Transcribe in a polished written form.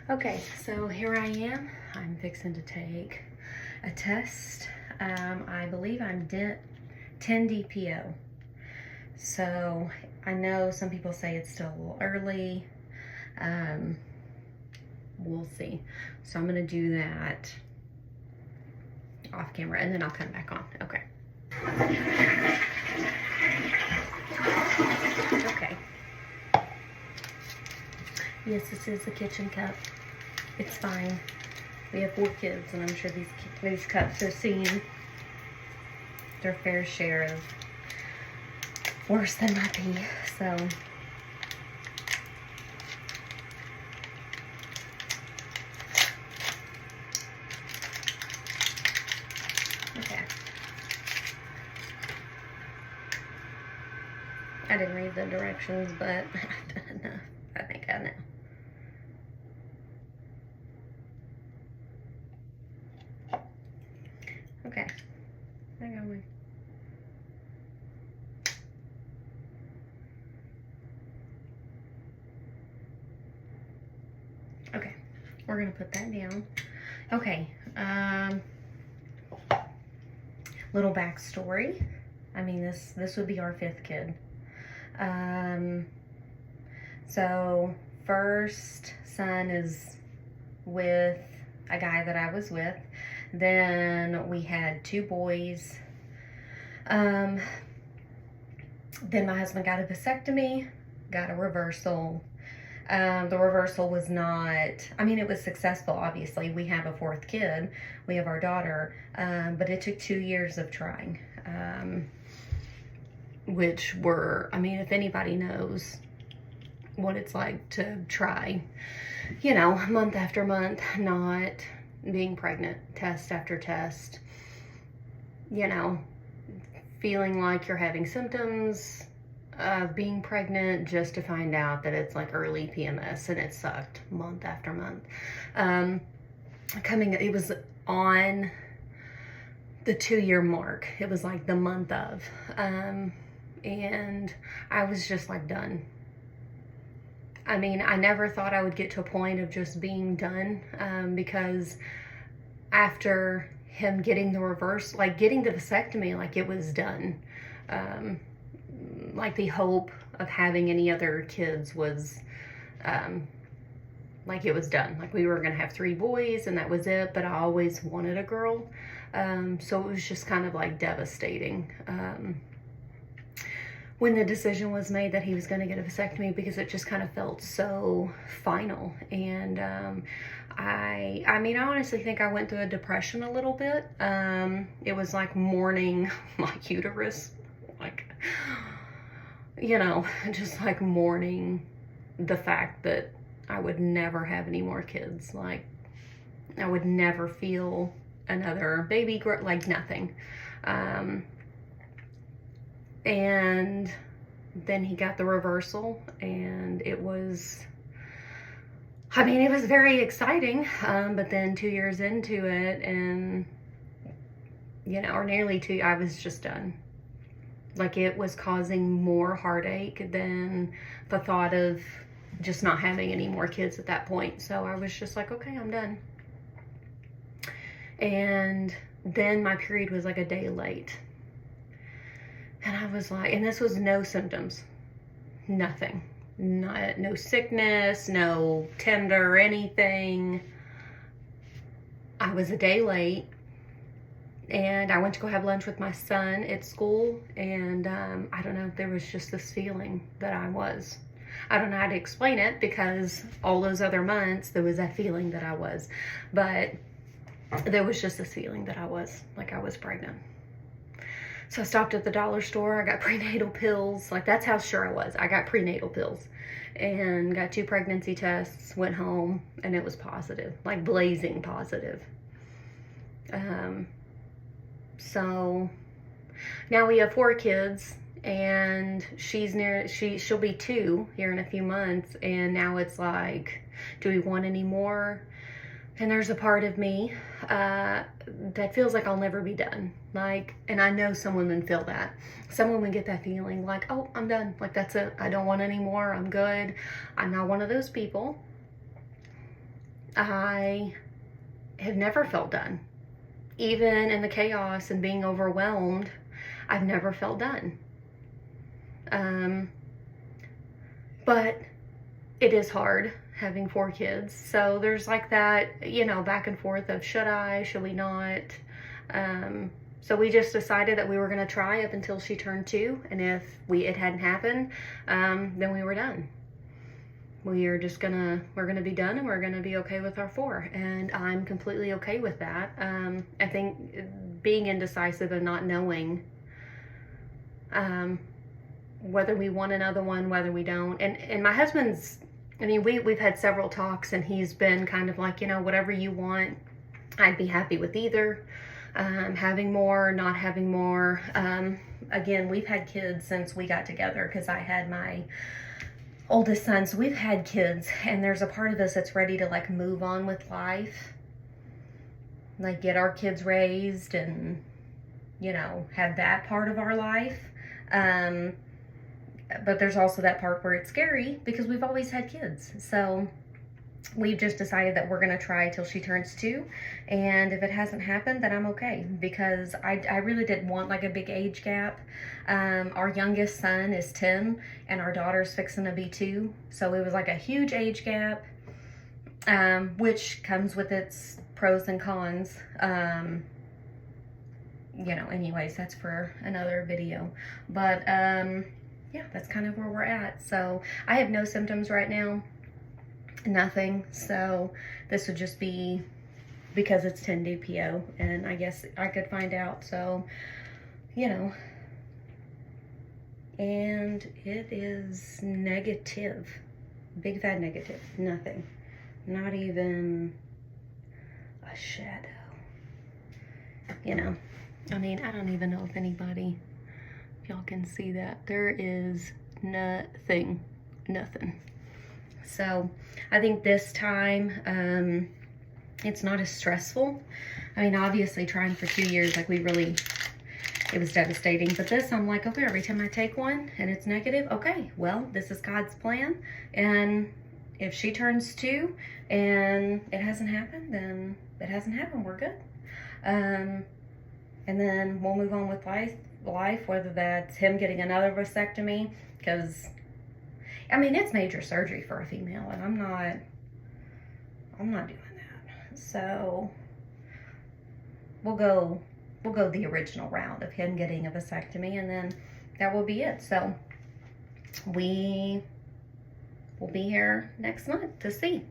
Okay, so here I am. I'm fixing to take a test. I believe I'm 10 DPO. So I know some people say it's still a little early. We'll see. So I'm gonna do that off camera and then I'll come back on. Okay. Okay. Yes, this is a kitchen cup. It's fine. We have 4 kids, and I'm sure these cups have seen their fair share of worse than my pee. So okay. I didn't read the directions, but I don't know. I think I know. Okay, I got one. Okay, we're gonna put that down. Okay, little backstory. I mean, this would be our 5th kid. So first son is with a guy that I was with. Then we had 2 boys. Then my husband got a vasectomy, got a reversal. The reversal was not, I mean, it was successful, obviously. We have a 4th kid. We have our daughter. But it took 2 years of trying. Which were, I mean, if anybody knows what it's like to try, you know, month after month, not being pregnant, test after test, you know, feeling like you're having symptoms of being pregnant just to find out that it's like early PMS, and it sucked month after month. It was on the 2-year mark. It was like the month of, and I was just like done. I mean, I never thought I would get to a point of just being done, because after him getting the reverse, like getting the vasectomy, like it was done. Like the hope of having any other kids was, like it was done. Like we were gonna have 3 boys and that was it, but I always wanted a girl. So it was just kind of like devastating. When the decision was made that he was going to get a vasectomy, because it just kind of felt so final. And I mean, I honestly think I went through a depression a little bit. It was like mourning my uterus, like, you know, just like mourning the fact that I would never have any more kids. Like, I would never feel another baby, like nothing. And then he got the reversal, and it was, I mean, it was very exciting, but then 2 years into it, and, you know, or nearly 2, I was just done. Like, it was causing more heartache than the thought of just not having any more kids at that point. So I was just like, okay, I'm done. And then my period was like a day late. And I was like, and this was no symptoms, nothing, no sickness, no tender, anything. I was a day late, and I went to go have lunch with my son at school, and I don't know, there was just this feeling that I don't know how to explain it, because all those other months, there was that feeling that I was, but there was just this feeling that I was pregnant. So I stopped at the dollar store. I got prenatal pills. Like, that's how sure I was. I got prenatal pills and got 2 pregnancy tests, went home, and it was positive, like blazing positive. So now we have 4 kids, and she'll be 2 here in a few months. And now it's like, do we want any more? And there's a part of me that feels like I'll never be done. Like, and I know some women feel that. Some women get that feeling like, oh, I'm done. Like, that's it. I don't want any more. I'm good. I'm not one of those people. I have never felt done. Even in the chaos and being overwhelmed, I've never felt done. But it is hard having 4 kids. So there's like that, you know, back and forth of should we not? So we just decided that we were going to try up until she turned 2. And if it hadn't happened, then we were done. We're going to be done, and we're going to be okay with our 4. And I'm completely okay with that. I think being indecisive and not knowing, whether we want another one, whether we don't. And my husband's, I mean, we've had several talks, and he's been kind of like, you know, whatever you want, I'd be happy with either. Having more, not having more. Again, we've had kids since we got together, because I had my oldest son. So we've had kids, and there's a part of us that's ready to like move on with life, like get our kids raised and, you know, have that part of our life. But there's also that part where it's scary because we've always had kids. So we've just decided that we're going to try till she turns 2. And if it hasn't happened, then I'm okay, because I really didn't want like a big age gap. Our youngest son is 10 and our daughter's fixing to be 2. So it was like a huge age gap, which comes with its pros and cons. You know, anyways, that's for another video. But yeah, that's kind of where we're at. So I have no symptoms right now. Nothing. So this would just be because it's 10 DPO, and I guess I could find out. So, you know, and it is negative, big fat negative, nothing, not even a shadow, you know. I mean, I don't even know if anybody, if y'all can see that, there is nothing. So I think this time, it's not as stressful. I mean, obviously trying for 2 years, like it was devastating. But this, I'm like, okay, every time I take one and it's negative, okay, well, this is God's plan. And if she turns 2 and it hasn't happened, then it hasn't happened. We're good. And then we'll move on with life, whether that's him getting another vasectomy, because I mean, it's major surgery for a female, and I'm not doing that. So we'll go the original route of him getting a vasectomy, and then that will be it. So we will be here next month to see.